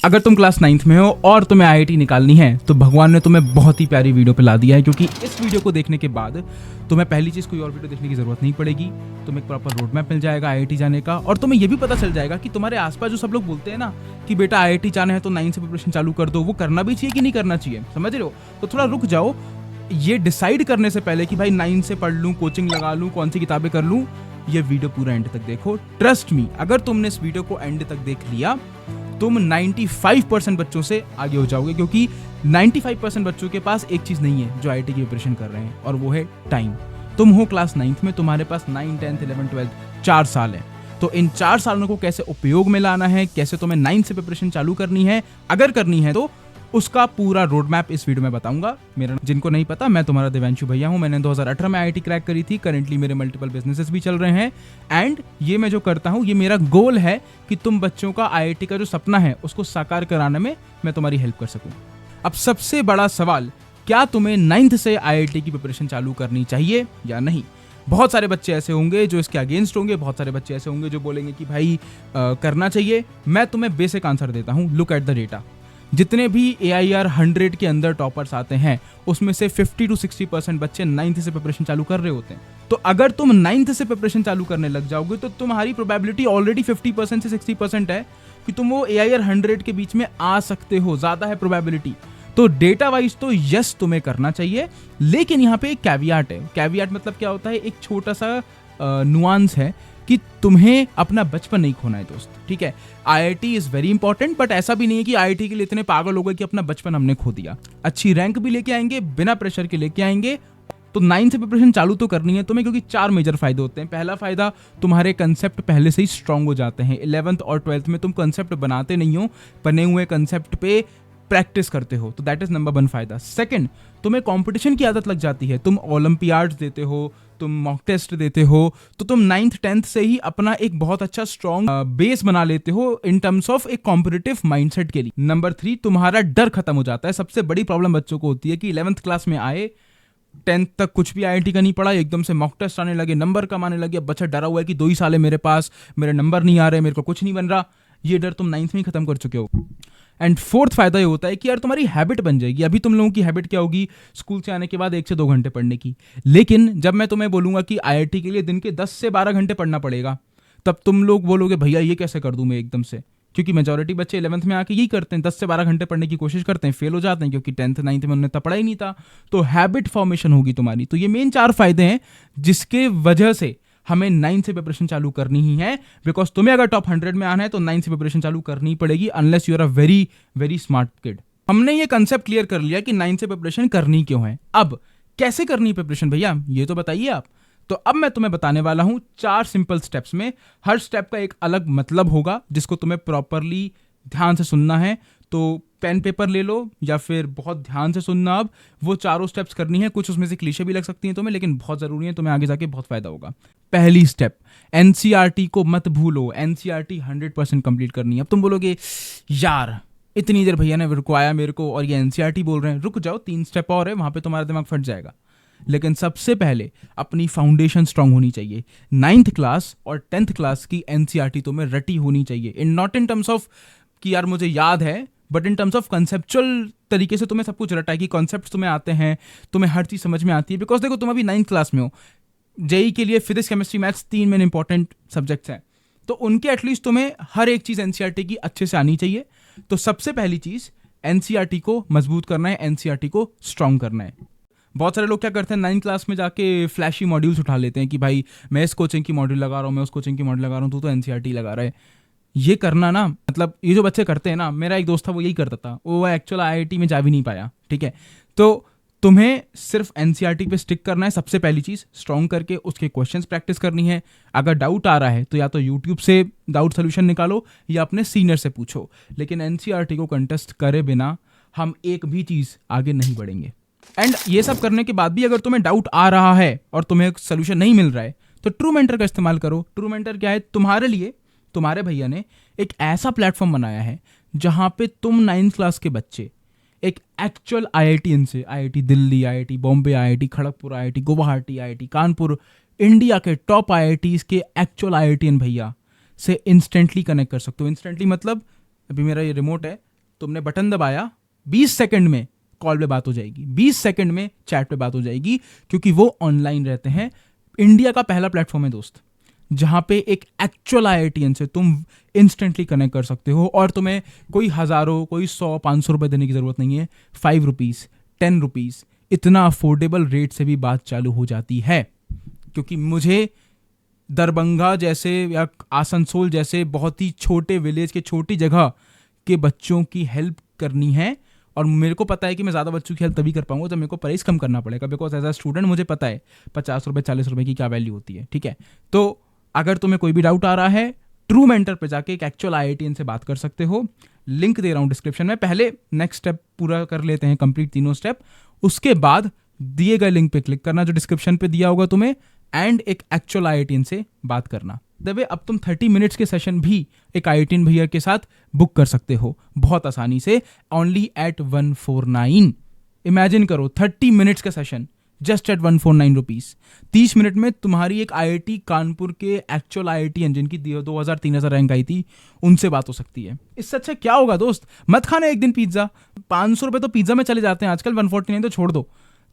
अगर तुम class 9th में हो और तुम्हें आईआईटी निकालनी है तो भगवान ने तुम्हें बहुत ही प्यारी वीडियो पे ला दिया है, क्योंकि इस वीडियो को देखने के बाद तुम्हें पहली चीज़ कोई और वीडियो देखने की ज़रूरत नहीं पड़ेगी। तुम्हें एक प्रॉपर रोड मैप मिल जाएगा आईआईटी जाने का, और तुम्हें ये भी पता चल जाएगा कि तुम्हारे आसपास जो सब लोग बोलते हैं ना कि बेटा आईआईटी जाना है तो 9 से प्रिपरेशन चालू कर दो, वो करना भी चाहिए कि नहीं करना चाहिए, समझ रहे हो? तो थोड़ा रुक जाओ, ये डिसाइड करने से पहले कि भाई 9 से पढ़ लूँ, कोचिंग लगा लूँ, कौन सी किताबें कर लूँ, ये वीडियो पूरा एंड तक देखो। ट्रस्ट मी, अगर तुमने इस वीडियो को एंड तक देख लिया तुम 95% बच्चों से आगे हो जाओगे, क्योंकि 95% बच्चों के पास एक चीज नहीं है जो आईआईटी की प्रिपरेशन कर रहे हैं, और वो है टाइम। तुम हो क्लास 9th में, तुम्हारे पास 9, 10, 11, 12 4 साल है। तो इन 4 सालों को कैसे उपयोग में लाना है, कैसे तुम्हें 9 से प्रिपरेशन चालू करनी है, अगर करनी है तो उसका पूरा रोड मैप इस वीडियो में बताऊंगा। मेरा जिनको नहीं पता, मैं तुम्हारा देवांशु भैया हूं। मैंने 2018 में आईआईटी क्रैक करी थी। करेंटली मेरे मल्टीपल बिजनेसेस भी चल रहे हैं, एंड ये मैं जो करता हूं, ये मेरा गोल है कि तुम बच्चों का आईआईटी का जो सपना है उसको साकार कराने में मैं तुम्हारी हेल्प कर सकूं। अब सबसे बड़ा सवाल, क्या तुम्हें 9th से आईआईटी की प्रिपरेशन चालू करनी चाहिए या नहीं? बहुत सारे बच्चे ऐसे होंगे जो इसके अगेंस्ट होंगे, बहुत सारे बच्चे ऐसे होंगे जो बोलेंगे कि भाई करना चाहिए। मैं तुम्हें बेसिक आंसर देता हूं, लुक एट द डेटा। जितने भी AIR 100 के अंदर टॉपर्स आते हैं उसमें से 50 to 60% बच्चे 9th से प्रिपरेशन चालू कर रहे होते हैं। तो अगर तुम 9th से प्रिपरेशन चालू करने लग जाओगे तो तुम्हारी प्रोबेबिलिटी ऑलरेडी 50% से 60% है कि तुम वो AIR 100 के बीच में आ सकते हो, ज्यादा है प्रोबेबिलिटी। तो डेटा वाइज तो यस तुम्हें करना चाहिए, लेकिन यहाँ पे एक कैवियाट है। कैवियाट मतलब क्या होता है? एक छोटा सा नुआंस है कि तुम्हें अपना बचपन नहीं खोना है दोस्त, ठीक है? IIT is very important, but ऐसा भी नहीं है कि आईआईटी के लिए इतने पागल हो गए कि अपना बचपन हमने खो दिया। अच्छी रैंक भी लेके आएंगे, बिना प्रेशर के लेके आएंगे। तो 9 से प्रिपरेशन चालू तो करनी है तुम्हें, क्योंकि 4 मेजर फायदे होते हैं। पहला फायदा, तुम्हारे कंसेप्ट पहले से ही स्ट्रांग हो जाते हैं। 11th और 12th में तुम कंसेप्ट बनाते नहीं हो, बने हुए कंसेप्ट पे प्रैक्टिस करते हो, तो दैट इज नंबर 1 फायदा। सेकंड, तुम्हें कंपटीशन की आदत लग जाती है। तुम ओलंपियाड्स देते हो, तुम मॉक टेस्ट देते हो, तो तुम 9th 10th से ही अपना एक बहुत अच्छा स्ट्रॉन्ग बेस बना लेते हो इन टर्म्स ऑफ एक कॉम्पिटिटिव माइंडसेट के लिए। नंबर 3, तुम्हारा डर खत्म हो जाता है। सबसे बड़ी प्रॉब्लम बच्चों को होती है कि 11th क्लास में आए, 10th तक कुछ भी आईआईटी का नहीं पढ़ा, एकदम से मॉक टेस्ट आने लगे, नंबर कम आने लगे, अब बच्चा डरा हुआ है कि 2 ही साल है मेरे पास, मेरे नंबर नहीं आ रहे, मेरे को कुछ नहीं बन रहा। ये डर तुम 9th में ही खत्म कर चुके हो। एंड 4th फायदा ये होता है कि यार तुम्हारी हैबिट बन जाएगी। अभी तुम लोगों की हैबिट क्या होगी? स्कूल से आने के बाद 1 से 2 घंटे पढ़ने की। लेकिन जब मैं तुम्हें बोलूंगा कि आईआईटी के लिए दिन के 10 से 12 घंटे पढ़ना पड़ेगा, तब तुम लोग बोलोगे भैया ये कैसे कर दूं मैं एकदम से? क्योंकि मेजॉरिटी बच्चे 11th में आके यही करते हैं, 10 से 12 घंटे पढ़ने की कोशिश करते हैं, फेल हो जाते हैं, क्योंकि 10th 9th में उन्हें तब पढ़ा ही नहीं था। तो हैबिट फॉर्मेशन होगी तुम्हारी। तो ये मेन 4 फायदे हैं जिसके वजह से हमें 9 से प्रिपरेशन चालू करनी ही है, बिकॉज तुम्हें अगर टॉप 100 में आना है तो 9 से प्रिपरेशन चालू करनी पड़ेगी, unless you are a very very smart kid. हमने ये कंसेप्ट क्लियर कर लिया कि 9 से प्रिपरेशन करनी क्यों है। अब कैसे करनी है प्रिपरेशन भैया, ये तो बताइए आप। तो अब मैं तुम्हें बताने वाला हूं 4 सिंपल स्टेप्स में। हर स्टेप का एक अलग मतलब होगा जिसको तुम्हें प्रॉपरली ध्यान से सुनना है। तो पेन पेपर ले लो या फिर बहुत ध्यान से सुनना। अब वो चारों स्टेप्स करनी है। कुछ उसमें से क्लीशे भी लग सकती हैं तुम्हें, लेकिन बहुत जरूरी है, तुम्हें आगे जाके बहुत फायदा होगा। पहली स्टेप, एनसीईआरटी को मत भूलो। एनसीईआरटी 100% कंप्लीट करनी है। अब तुम बोलोगे यार इतनी देर भैया ने रुकवाया मेरे को और ये एनसीईआरटी बोल रहे हैं। रुक जाओ, 3 स्टेप और है, वहां पे तुम्हारा दिमाग फट जाएगा। लेकिन सबसे पहले अपनी फाउंडेशन स्ट्रांग होनी चाहिए। 9th क्लास और 10th क्लास की एनसीईआरटी तुम्हें रटी होनी चाहिए। नॉट इन टर्म्स ऑफ कि यार मुझे याद है, but in terms of conceptual तरीके से तुम्हें सब कुछ रटा है कि कॉन्सेप्ट तुम्हें आते हैं, तुम्हें हर चीज समझ में आती है। बिकॉज देखो, तुम अभी 9th क्लास में हो, जेई के लिए physics chemistry maths 3 main important subjects हैं, तो उनके एटलीस्ट तुम्हें हर एक चीज एनसीईआरटी की अच्छे से आनी चाहिए। तो सबसे पहली चीज, एनसीईआरटी को मजबूत करना है, एनसीईआरटी को स्ट्रांग करना है। बहुत सारे लोग क्या करते हैं, 9th क्लास में जाके फ्लैशी मॉड्यूल्स उठा लेते हैं कि भाई मैं इस कोचिंग की मॉड्यूल लगा रहा हूँ, मैं उस कोचिंग की मॉड्यूल लगा रहा हूँ, तू तो एनसीईआरटी लगा रहा है। ये करना ना, मतलब ये जो बच्चे करते हैं ना, मेरा एक दोस्त था वो यही करता था, वो एक्चुअल आईआईटी में जा भी नहीं पाया, ठीक है? तो तुम्हें सिर्फ एनसीईआरटी पे स्टिक करना है। सबसे पहली चीज, स्ट्रॉन्ग करके उसके क्वेश्चंस प्रैक्टिस करनी है। अगर डाउट आ रहा है तो या तो यूट्यूब से डाउट सोल्यूशन निकालो या अपने सीनियर से पूछो, लेकिन एनसीईआरटी को कंटेस्ट करे बिना हम एक भी चीज आगे नहीं बढ़ेंगे। एंड ये सब करने के बाद भी अगर तुम्हें डाउट आ रहा है और तुम्हें सोल्यूशन नहीं मिल रहा है तो ट्रू मेंटर का इस्तेमाल करो। ट्रू मेंटर क्या है? तुम्हारे लिए तुम्हारे भैया ने एक ऐसा प्लेटफॉर्म बनाया है जहां पे तुम 9th क्लास के बच्चे एक एक्चुअल आईआईटीएन से, IIT Delhi, IIT Bombay, IIT Kharagpur, IIT Guwahati, IIT Kanpur, India के टॉप आईआईटीज के एक्चुअल आईआईटीएन भैया से इंस्टेंटली कनेक्ट कर सकते हो। इंस्टेंटली मतलब अभी मेरा ये रिमोट है, तुमने बटन दबाया, 20 सेकंड में कॉल पे बात हो जाएगी, 20 सेकंड में चैट पे बात हो जाएगी, क्योंकि वो ऑनलाइन रहते हैं। इंडिया का पहला प्लेटफॉर्म है दोस्त, जहां पे एक एक्चुअल आईआईटीएन से तुम इंस्टेंटली कनेक्ट कर सकते हो, और तुम्हें कोई हज़ारों, कोई 100-500 रुपए देने की ज़रूरत नहीं है। 5 रुपीज़, 10 रुपीज़, इतना अफोर्डेबल रेट से भी बात चालू हो जाती है। क्योंकि मुझे दरभंगा जैसे या आसनसोल जैसे बहुत ही छोटे विलेज के, छोटी जगह के बच्चों की हेल्प करनी है, और मेरे को पता है कि मैं ज़्यादा बच्चों की हेल्प तभी कर पाऊंगा जब मेरे को प्राइस कम करना पड़ेगा, बिकॉज एज अ स्टूडेंट मुझे पता है 50 रुपये 40 रुपये की क्या वैल्यू होती है। ठीक है, तो अगर तुम्हें कोई भी डाउट आ रहा है, ट्रू मेंटर पे जाके एक एक्चुअल आईआईटीएन से बात कर सकते हो। लिंक दे रहा हूँ डिस्क्रिप्शन में। पहले नेक्स्ट स्टेप पूरा कर लेते हैं, कंप्लीट तीनों स्टेप, उसके बाद दिए गए लिंक पे क्लिक करना जो डिस्क्रिप्शन पे दिया होगा तुम्हें, एंड एक एक्चुअल आईआईटीएन से बात करना। दबे अब तुम 30 मिनट्स के सेशन भी एक आईआईटीएन भैया के साथ बुक कर सकते हो बहुत आसानी से, ओनली एट 149। इमेजिन करो 30 मिनट्स का session just at 149 rupees. 30 minute में तुम्हारी एक आईआईटी कानपुर के एक्चुअल आईआईटीएन जिनकी 2000-3000 रैंक आई थी, उनसे बात हो सकती है। इससे अच्छा क्या होगा दोस्त? मत खाना एक दिन पिज्जा, 500 रुपये तो पिज्जा में चले जाते हैं आजकल, 149 तो छोड़ दो।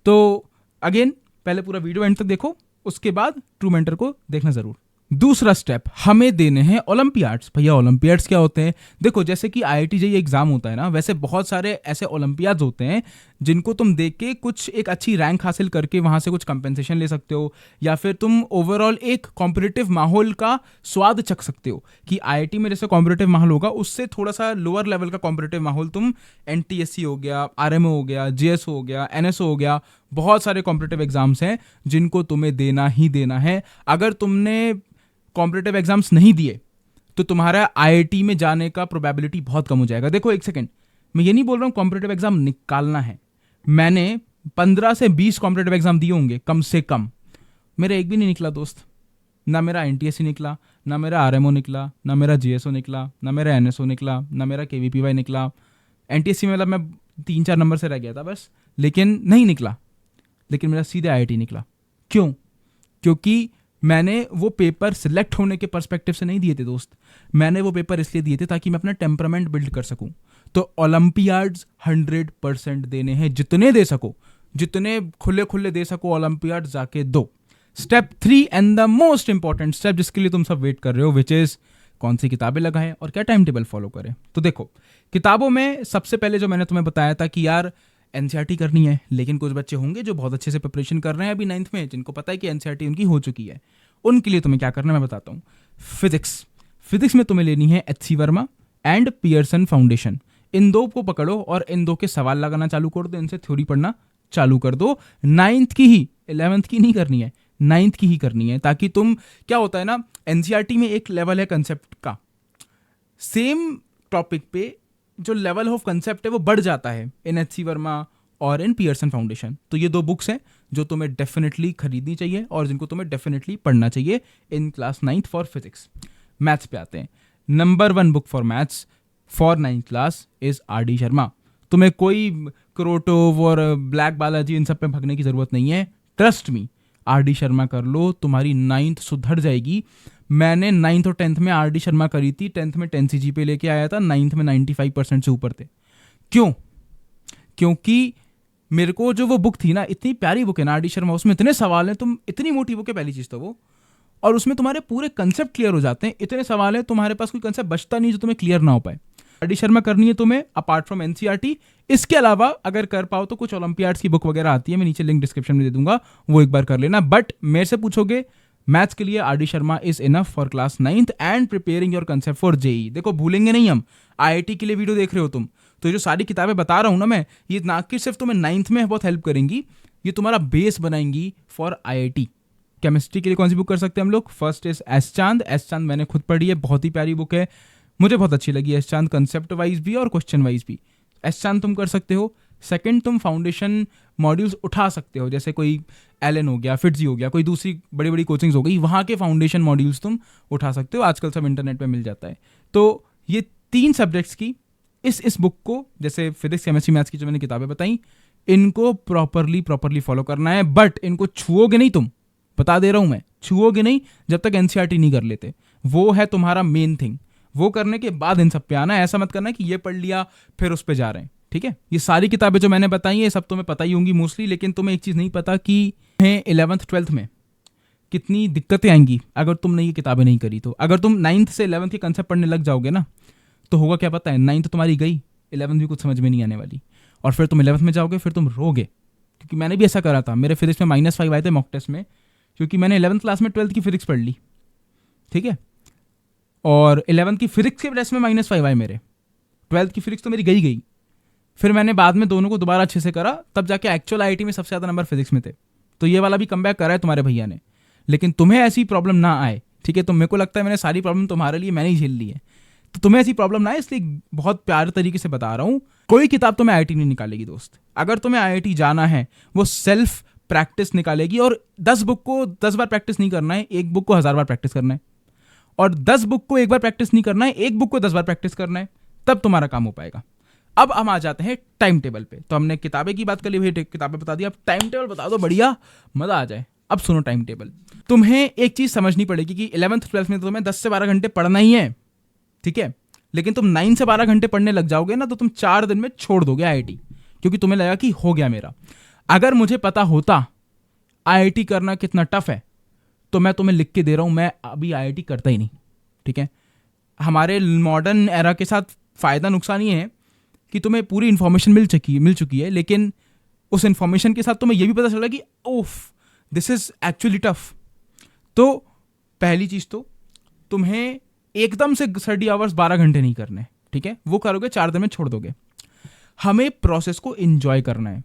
तो अगेन पहले पूरा वीडियो एंड तक देखो, उसके बाद ट्रू मेंटर को देखना जरूर। दूसरा स्टेप, हमें देने हैं ओलंपियाड्स। भैया ओलंपियाड्स क्या होते हैं? देखो, जैसे कि आईआईटी जेईई एग्जाम होता है ना, वैसे बहुत सारे ऐसे ओलंपियाड्स होते हैं जिनको तुम देख के कुछ एक अच्छी रैंक हासिल करके वहां से कुछ कंपेंसेशन ले सकते हो, या फिर तुम ओवरऑल एक कॉम्पिटिटिव माहौल का स्वाद चख सकते हो कि आईआईटी में जैसे कॉम्पिटिटिव माहौल होगा, उससे थोड़ा सा लोअर लेवल का कॉम्पिटिटिव माहौल तुम एनटीएससी हो गया, आरएमओ हो गया, जेएसओ हो गया, एनएसओ हो गया, बहुत सारे कॉम्पिटिटिव एग्जाम्स हैं जिनको तुम्हें देना ही देना है। अगर तुमने कॉम्पिटिटिव एग्जाम्स नहीं दिए तो तुम्हारा आईआईटी में जाने का प्रोबेबिलिटी बहुत कम हो जाएगा। देखो एक सेकंड, मैं ये नहीं बोल रहा हूँ कॉम्पिटिटिव एग्जाम निकालना है। मैंने 15 से 20 कॉम्पिटिटिव एग्जाम दिए होंगे कम से कम, मेरा एक भी नहीं निकला दोस्त। ना मेरा एनटीएससी निकला, ना मेरा आरएमओ निकला, ना मेरा जीएसओ निकला, ना मेरा एनएसओ निकला, ना मेरा केवीपीवाई निकला। एनटीएससी में मतलब मैं 3-4 नंबर से रह गया था बस, लेकिन नहीं निकला। लेकिन मेरा सीधे आईआईटी निकला। क्यों? क्योंकि मैंने वो पेपर सिलेक्ट होने के पर्सपेक्टिव से नहीं दिए थे दोस्त, मैंने वो पेपर इसलिए दिए थे ताकि मैं अपना टेम्परामेंट बिल्ड कर सकूं। तो ओलंपियाड्स 100% देने हैं, जितने दे सको, जितने खुले खुले दे सको ओलंपियाड्स जाके दो। Step 3 and the most important step जिसके लिए तुम सब वेट कर रहे हो, विच इज कौन सी किताबें लगाएं और क्या टाइम टेबल फॉलो करें। तो देखो, किताबों में सबसे पहले जो मैंने तुम्हें बताया था कि यार एनसीईआरटी करनी है, लेकिन कुछ बच्चे होंगे जो बहुत अच्छे से प्रिपरेशन कर रहे हैं अभी 9th में, जिनको पता है कि एनसीईआरटी उनकी हो चुकी है। उनके लिए तुम्हें क्या करना है मैं बताता हूँ। फिजिक्स में तुम्हें लेनी है HC Verma and Pearson foundation. इन दो को पकड़ो और इन दो के सवाल लगाना चालू कर दो, इनसे थ्योरी पढ़ना चालू कर दो। 9th की ही, 11th की नहीं करनी है, 9th की ही करनी है, ताकि तुम, क्या होता है ना, एनसीईआरटी में एक लेवल है कंसेप्ट का, सेम टॉपिक पे जो लेवल ऑफ कंसेप्ट है वो बढ़ जाता है इन एचसी वर्मा और इन पियर्सन फाउंडेशन। तो ये दो बुक्स हैं जो तुम्हें डेफिनेटली खरीदनी चाहिए और जिनको तुम्हें डेफिनेटली पढ़ना चाहिए in class 9th for physics. Maths पे आते हैं। Number 1 book for maths for 9th class is RD. Sharma. तुम्हें कोई क्रोटोव और ब्लैक बालाजी इन सब पे भगने की जरूरत नहीं है, ट्रस्ट मी, आर.डी. शर्मा कर लो, तुम्हारी 9th सुधर जाएगी। मैंने 9th और 10th में आर.डी. शर्मा करी थी, 10th में 10 CGPA लेके आया था, 9th में 95% से ऊपर थे। क्यों? क्योंकि मेरे को जो वो बुक थी ना, इतनी प्यारी बुक है ना आर.डी. शर्मा, उसमें इतने सवाल हैं, तुम, इतनी मोटी बुक है पहली चीज तो वो, और उसमें तुम्हारे पूरे कंसेप्ट क्लियर हो जाते हैं। इतने सवाल है, तुम्हारे पास कोई कंसेप्ट बचता नहीं जो तुम्हें क्लियर ना हो पाए। आर.डी. शर्मा करनी है तुम्हें अपार्ट फ्रॉम एनसीईआरटी। इसके अलावा अगर कर पाओ तो कुछ ओलंपियाड्स की बुक वगैरह आती है, मैं नीचे लिंक डिस्क्रिप्शन में दे दूंगा, वो एक बार कर लेना। बट मेरे से पूछोगे मैथ्स के लिए RD. Sharma is enough for class 9th and preparing your concept for JEE. देखो भूलेंगे नहीं हम, आईआईटी के लिए वीडियो देख रहे हो तुम, तो जो सारी किताबें बता रहा हूं ना मैं, ये ना कि सिर्फ तुम्हें 9th में बहुत हेल्प करेंगी, ये तुम्हारा बेस बनाएंगी फॉर आईआईटी। केमिस्ट्री के लिए कौन सी बुक कर सकते हैं हम लोग? फर्स्ट इज एस चांद। एस चांद मैंने खुद पढ़ी है, बहुत ही प्यारी बुक है, मुझे बहुत अच्छी लगी एस चांद, कंसेप्ट वाइज भी और क्वेश्चन वाइज भी। एस चांद तुम कर सकते हो। सेकंड, तुम फाउंडेशन मॉड्यूल्स उठा सकते हो, जैसे कोई एलन हो गया, फिट्जी हो गया, कोई दूसरी बड़ी बड़ी कोचिंग्स हो गई, वहाँ के फाउंडेशन मॉड्यूल्स तुम उठा सकते हो, आजकल सब इंटरनेट पे मिल जाता है। तो ये 3 सब्जेक्ट्स की इस बुक को, जैसे फिजिक्स केमिस्ट्री मैथ्स की जो मैंने किताबें बताई, इनको प्रॉपरली फॉलो करना है। बट इनको छुओगे नहीं तुम, बता दे रहा हूँ मैं, छुओगे नहीं जब तक एनसीईआरटी नहीं कर लेते। वो है तुम्हारा मेन थिंग। वो करने के बाद इन सब पे आना है। ऐसा मत करना कि ये पढ़ लिया फिर उस पे जा रहे हैं, ठीक है। ये सारी किताबें जो मैंने बताई है सब तुम्हें पता ही होंगी मोस्टली, लेकिन तुम्हें एक चीज़ नहीं पता कि 11th 12th में कितनी दिक्कतें आएंगी अगर तुमने ये किताबें नहीं करी तो। अगर तुम 9th से 11th के कंसेप्ट पढ़ने लग जाओगे ना तो होगा क्या पता है, 9th तुम्हारी गई, 11th भी कुछ समझ में नहीं आने वाली, और फिर तुम 11th में जाओगे, फिर तुम रोगे। क्योंकि मैंने भी ऐसा करा था, मेरे फिजिक्स में -5 आए थे मॉक टेस्ट में, क्योंकि मैंने 11th क्लास में 12th की फिजिक्स पढ़ ली, ठीक है, और 11th की फिजिक्स के टेस्ट में -5 आए मेरे। 12th की फिजिक्स तो मेरी गई। फिर मैंने बाद में दोनों को दोबारा अच्छे से करा, तब जाके एक्चुअल आईआईटी में सबसे ज़्यादा नंबर फिजिक्स में थे। तो ये वाला भी कमबैक करा है तुम्हारे भैया ने, लेकिन तुम्हें ऐसी प्रॉब्लम ना आए, ठीक है। तो मेरे को लगता है मैंने सारी प्रॉब्लम तुम्हारे लिए मैंने ही झेल ली है, तो तुम्हें ऐसी प्रॉब्लम ना आए, इसलिए बहुत प्यारे तरीके से बता रहा हूँ। कोई किताब तुम्हें आईआईटी नहीं निकालेगी दोस्त। अगर तुम्हें आईआईटी जाना है वो सेल्फ प्रैक्टिस निकालेगी, और 10 बुक को 10 बार प्रैक्टिस नहीं करना है, एक बुक को 1000 बार प्रैक्टिस करना है, और 10 बुक को एक बार प्रैक्टिस नहीं करना है, एक बुक को 10 बार प्रैक्टिस करना है, तब तुम्हारा काम हो पाएगा। अब हम आ जाते हैं टाइम टेबल पे। तो हमने किताबें की बात कर ली, भाई किताबें बता दी, अब टाइम टेबल बता दो, बढ़िया मजा आ जाए। अब सुनो टाइम टेबल। तुम्हें एक चीज समझनी पड़ेगी कि 11th 12th में तो तुम्हें 10 से 12 घंटे पढ़ना ही है, ठीक है, लेकिन तुम 9 से 12 घंटे पढ़ने लग जाओगे ना तो तुम 4 दिन में छोड़ दोगे आईआईटी, क्योंकि तुम्हें लगेगा कि हो गया मेरा। अगर मुझे पता होता आईआईटी करना कितना टफ है तो मैं तुम्हें लिख के दे रहा हूं, मैं अभी आईआईटी करता ही नहीं, ठीक है। हमारे मॉडर्न एरा के साथ फायदा नुकसान ये है कि तुम्हें पूरी इन्फॉर्मेशन मिल चुकी है, लेकिन उस इन्फॉर्मेशन के साथ तुम्हें यह भी पता चला कि ओफ दिस इज एक्चुअली टफ। तो पहली चीज तो तुम्हें एकदम से स्टडी आवर्स 12 घंटे नहीं करने, ठीक है, वो करोगे 4 दिन में छोड़ दोगे। हमें प्रोसेस को एंजॉय करना है।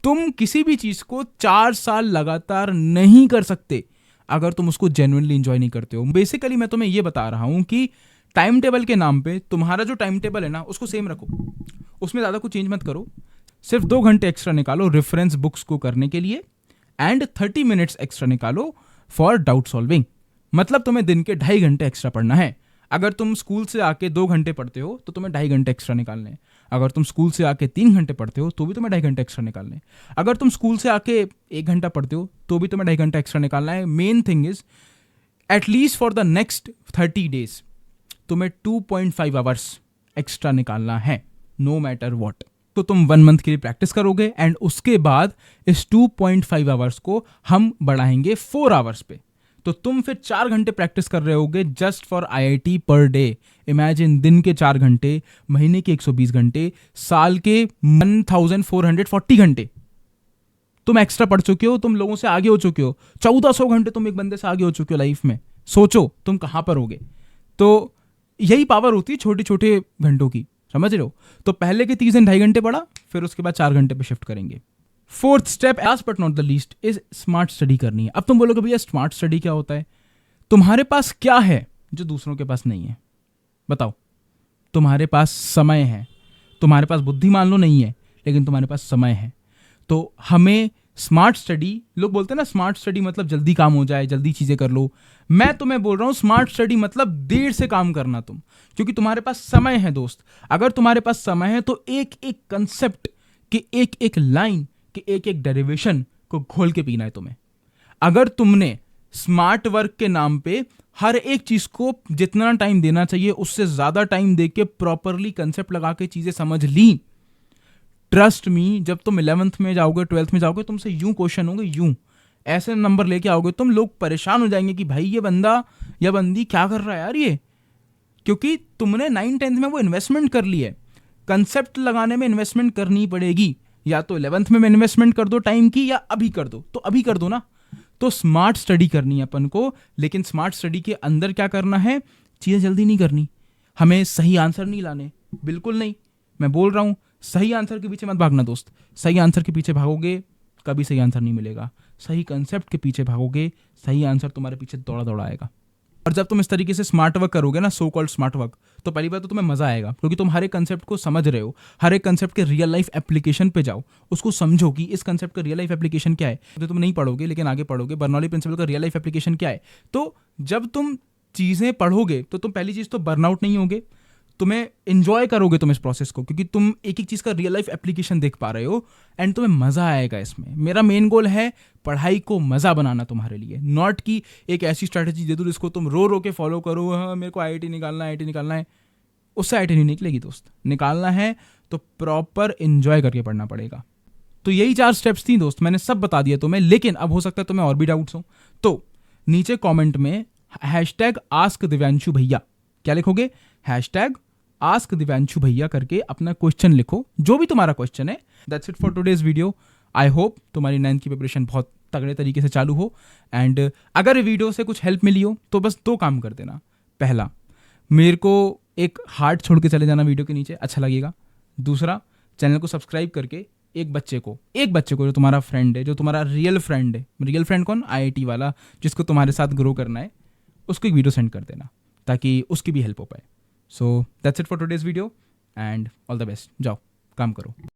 तुम किसी भी चीज को 4 साल लगातार नहीं कर सकते अगर तुम उसको जेन्युइनली एंजॉय नहीं करते हो। बेसिकली मैं तुम्हें यह बता रहा हूं कि टाइम टेबल के नाम पे तुम्हारा जो टाइम टेबल है ना उसको सेम रखो, उसमें ज़्यादा कुछ चेंज मत करो। सिर्फ 2 घंटे एक्स्ट्रा निकालो रेफरेंस बुक्स को करने के लिए, एंड 30 मिनट्स एक्स्ट्रा निकालो फॉर डाउट सॉल्विंग। मतलब तुम्हें दिन के 2.5 घंटे एक्स्ट्रा पढ़ना है। अगर तुम स्कूल से आके 2 घंटे पढ़ते हो तो तुम्हें 2.5 घंटे एक्स्ट्रा निकालने हैं। अगर तुम स्कूल से आके 3 घंटे पढ़ते हो तो भी तुम्हें 2.5 घंटे एक्स्ट्रा निकालने हैं। अगर तुम स्कूल से आके 1 घंटा पढ़ते हो तो भी तुम्हें 2.5 घंटा एक्स्ट्रा निकालना है। Main thing is at least for the next 30 days तुम्हें 2.5 आवर्स एक्स्ट्रा निकालना है, नो मैटर वॉट। तो तुम 1 मंथ के लिए प्रैक्टिस करोगे, एंड उसके बाद इस 2.5 आवर्स को हम बढ़ाएंगे 4 आवर्स पे। तो तुम फिर 4 घंटे प्रैक्टिस कर रहे होगे just for IIT per day. Imagine, दिन के 4 घंटे, महीने के 120 घंटे, साल के 1440 घंटे तुम एक्स्ट्रा पढ़ चुके हो। तुम लोगों से आगे हो चुके हो। 1400 घंटे तुम एक बंदे से आगे हो चुके हो लाइफ में। सोचो तुम कहां पर होगे। तो यही पावर होती है छोटे छोटे घंटों की, समझ रहे हो। तो पहले के 3 दिन 2.5 घंटे पढ़ा, फिर उसके बाद 4 घंटे पे शिफ्ट करेंगे। 4th step, last but not the least, is smart study करनी है। अब तुम बोलोगे भैया स्मार्ट स्टडी क्या होता है? तुम्हारे पास क्या है जो दूसरों के पास नहीं है? बताओ। तुम्हारे पास समय है। तुम्हारे पास बुद्धि मान लो नहीं है, लेकिन तुम्हारे पास समय है। तो हमें स्मार्ट स्टडी, लोग बोलते हैं ना स्मार्ट स्टडी मतलब जल्दी काम हो जाए, जल्दी चीजें कर लो। मैं तुम्हें बोल रहा हूं स्मार्ट स्टडी मतलब देर से काम करना तुम, क्योंकि तुम्हारे पास समय है दोस्त। अगर तुम्हारे पास समय है तो एक एक कंसेप्ट के एक एक लाइन के एक एक डेरिवेशन को घोल के पीना है तुम्हें। अगर तुमने स्मार्ट वर्क के नाम पे हर एक चीज को जितना टाइम देना चाहिए उससे ज्यादा टाइम देके प्रॉपरली कंसेप्ट लगा के चीजें समझ ली, ट्रस्ट मी, जब तुम 11th में जाओगे 12th में जाओगे तुमसे यूं क्वेश्चन होंगे, यूं ऐसे नंबर लेके आओगे तुम, लोग परेशान हो जाएंगे कि भाई ये बंदा या बंदी क्या कर रहा है यार ये। क्योंकि तुमने 9th-10th में वो इन्वेस्टमेंट कर ली है। कंसेप्ट लगाने में इन्वेस्टमेंट करनी पड़ेगी, या तो 11th में इन्वेस्टमेंट कर दो टाइम की, या अभी कर दो, तो अभी कर दो ना। तो स्मार्ट स्टडी करनी है अपन को, लेकिन स्मार्ट स्टडी के अंदर क्या करना है, चीजें जल्दी नहीं करनी, हमें सही आंसर नहीं लाने, बिल्कुल नहीं। मैं बोल रहा हूं सही आंसर के पीछे मत भागना दोस्त। सही आंसर के पीछे भागोगे कभी सही आंसर नहीं मिलेगा। सही कंसेप्ट के पीछे भागोगे, सही आंसर तुम्हारे पीछे दौड़ा दौड़ा आएगा। और जब तुम इस तरीके से स्मार्ट वर्क करोगे ना, सो कॉल्ड स्मार्ट वर्क, तो पहली बात तो तुम्हें मजा आएगा, क्योंकि तुम हर एक कंसेप्ट को समझ रहे हो। हर एक कंसेप्ट के रियल लाइफ एप्लीकेशन पे जाओ, उसको समझो कि इस कंसेप्ट का रियल लाइफ एप्लीकेशन क्या है। तो तुम नहीं पढ़ोगे लेकिन आगे पढ़ोगे, बर्नौली प्रिंसिपल का रियल लाइफ एप्लीकेशन क्या है। तो जब तुम चीजें पढ़ोगे तो तुम पहली चीज तो बर्नआउट नहीं होगे, तुम्हें इंजॉय करोगे तुम इस प्रोसेस को, क्योंकि तुम एक एक चीज़ का रियल लाइफ एप्लीकेशन देख पा रहे हो एंड तुम्हें मज़ा आएगा इसमें। मेरा मेन गोल है पढ़ाई को मज़ा बनाना तुम्हारे लिए, नॉट कि एक ऐसी स्ट्रैटेजी दे दूँ जिसको तुम रो रो के फॉलो करो, हाँ मेरे को आईआईटी निकालना है, आईआईटी निकालना है। उससे आईआईटी नहीं निकलेगी दोस्त। निकालना है तो प्रॉपर इंजॉय करके पढ़ना पड़ेगा। तो यही 4 स्टेप्स थी दोस्त, मैंने सब बता दिया तुम्हें। लेकिन अब हो सकता है तुम्हें और भी डाउट्स हो, तो नीचे कमेंट में #AskDivyanshu भैया, क्या लिखोगे? #AskDivyanshu भैया करके अपना क्वेश्चन लिखो, जो भी तुम्हारा क्वेश्चन है। That's it for today's video. I hope तुम्हारी 9th की प्रिपरेशन बहुत तगड़े तरीके से चालू हो। एंड अगर वीडियो से कुछ हेल्प मिली हो तो बस 2 काम कर देना। पहला, मेरे को एक हार्ट छोड़ के चले जाना वीडियो के नीचे, अच्छा लगेगा। दूसरा, चैनल को सब्सक्राइब करके एक बच्चे को जो तुम्हारा फ्रेंड है, जो तुम्हारा रियल फ्रेंड है, रियल फ्रेंड कौन? आईआईटी वाला, जिसको तुम्हारे साथ ग्रो करना है, उसको एक वीडियो सेंड कर देना ताकि उसकी भी हेल्प हो पाए। So that's it for today's video and all the best. जाओ काम करो।